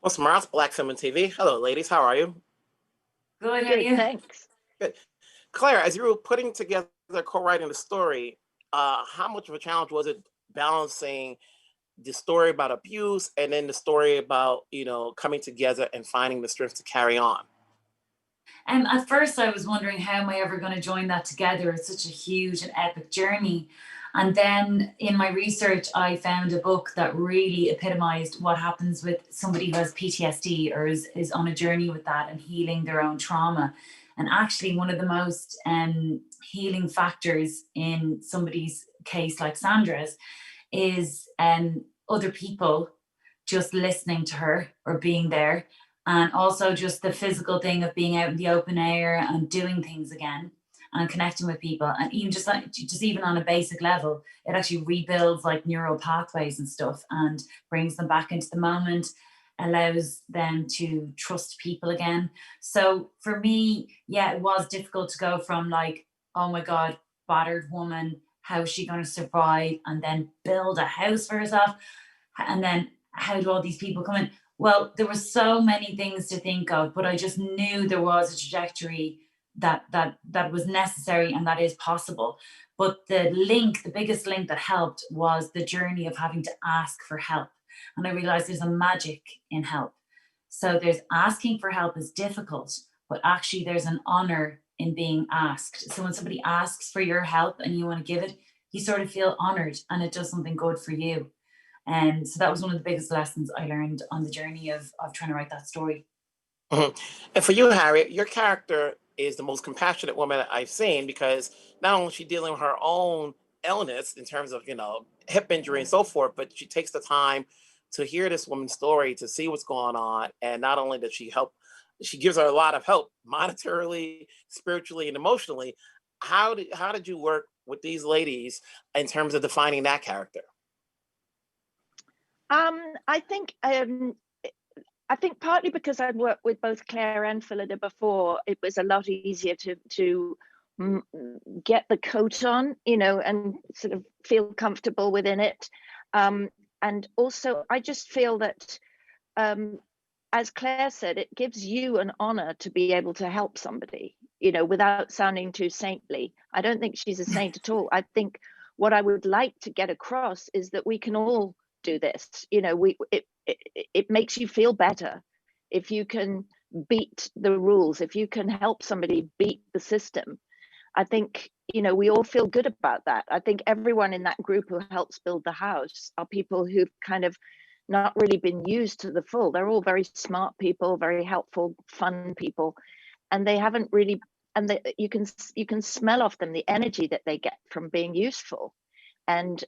What's Morales, Black Film and TV? Hello, ladies. How are you? Good, how are Good, you? thanks. Good. Claire, as you were putting together, co-writing the story, how much of a challenge was it balancing the story about abuse and then the story about, coming together and finding the strength to carry on? At first, I was wondering how am I ever going to join that together? It's such a huge and epic journey. And then in my research, I found a book that really epitomized what happens with somebody who has PTSD or is on a journey with that and healing their own trauma. And actually, one of the most healing factors in somebody's case like Sandra's is other people just listening to her or being there, and also just the physical thing of being out in the open air and doing things again and connecting with people. And even just even on a basic level, it actually rebuilds like neural pathways and stuff and brings them back into the moment, allows them to trust people again. So for me, yeah, it was difficult to go from like, oh my God, battered woman, how is she going to survive, and then build a house for herself, and then how do all these people come in? Well, there were so many things to think of, but I just knew there was a trajectory that was necessary and that is possible. But the biggest link that helped was the journey of having to ask for help. And I realized there's a magic in help. So there's asking for help is difficult, but actually there's an honor in being asked. So when somebody asks for your help and you want to give it, you sort of feel honored and it does something good for you. And so that was one of the biggest lessons I learned on the journey of trying to write that story. Mhm. And for you, Harriet, your character is the most compassionate woman that I've seen because not only is she dealing with her own illness in terms of, hip injury and so forth, but she takes the time to hear this woman's story, to see what's going on. And not only does she help, she gives her a lot of help monetarily, spiritually, and emotionally. How did you work with these ladies in terms of defining that character? Um, I think I think partly because I'd worked with both Claire and Phyllida before, it was a lot easier to mm, get the coat on, and sort of feel comfortable within it. And also, I just feel that, as Claire said, it gives you an honor to be able to help somebody, without sounding too saintly. I don't think she's a saint at all. I think what I would like to get across is that we can all do this. It makes you feel better if you can beat the rules, if you can help somebody beat the system. I think, we all feel good about that. I think everyone in that group who helps build the house are people who've kind of not really been used to the full. They're all very smart people, very helpful, fun people, and they haven't really, and you can smell off them the energy that they get from being useful. And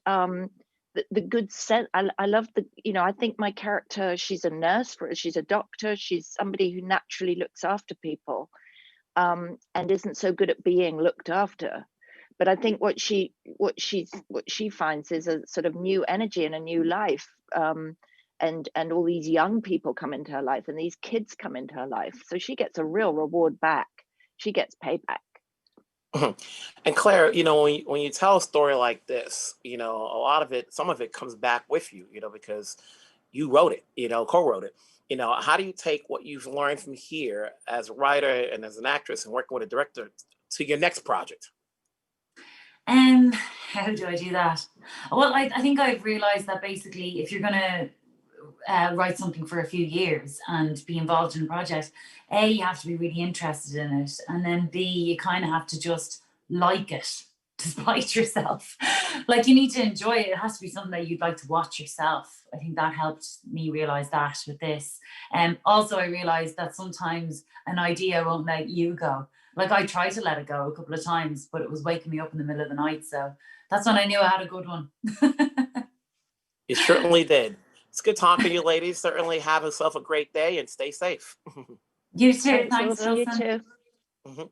the good sense, I love I think my character, she's a nurse, she's a doctor, she's somebody who naturally looks after people, and isn't so good at being looked after. But I think what she finds is a sort of new energy and a new life, and all these young people come into her life and these kids come into her life, so she gets a real reward back. She gets payback. Mhm. And Claire, when you tell a story like this, some of it comes back with you, because you wrote it, co-wrote it. How do you take what you've learned from here as a writer and as an actress and working with a director to your next project? How do I do that? Well, I think I've realized that basically if you're going to write something for a few years and be involved in a project, A, you have to be really interested in it, and then B, you kind of have to just like it despite yourself. Like, you need to enjoy it. It has to be something that you'd like to watch yourself. I think that helped me realize that with this. Also, I realized that sometimes an idea won't let you go. Like, I tried to let it go a couple of times, but it was waking me up in the middle of the night. So that's when I knew I had a good one. You certainly did. It's good talking to you, ladies. Certainly have yourself a great day and stay safe. You too. Thanks, Thanks, Wilson. You Wilson. too. Mhm.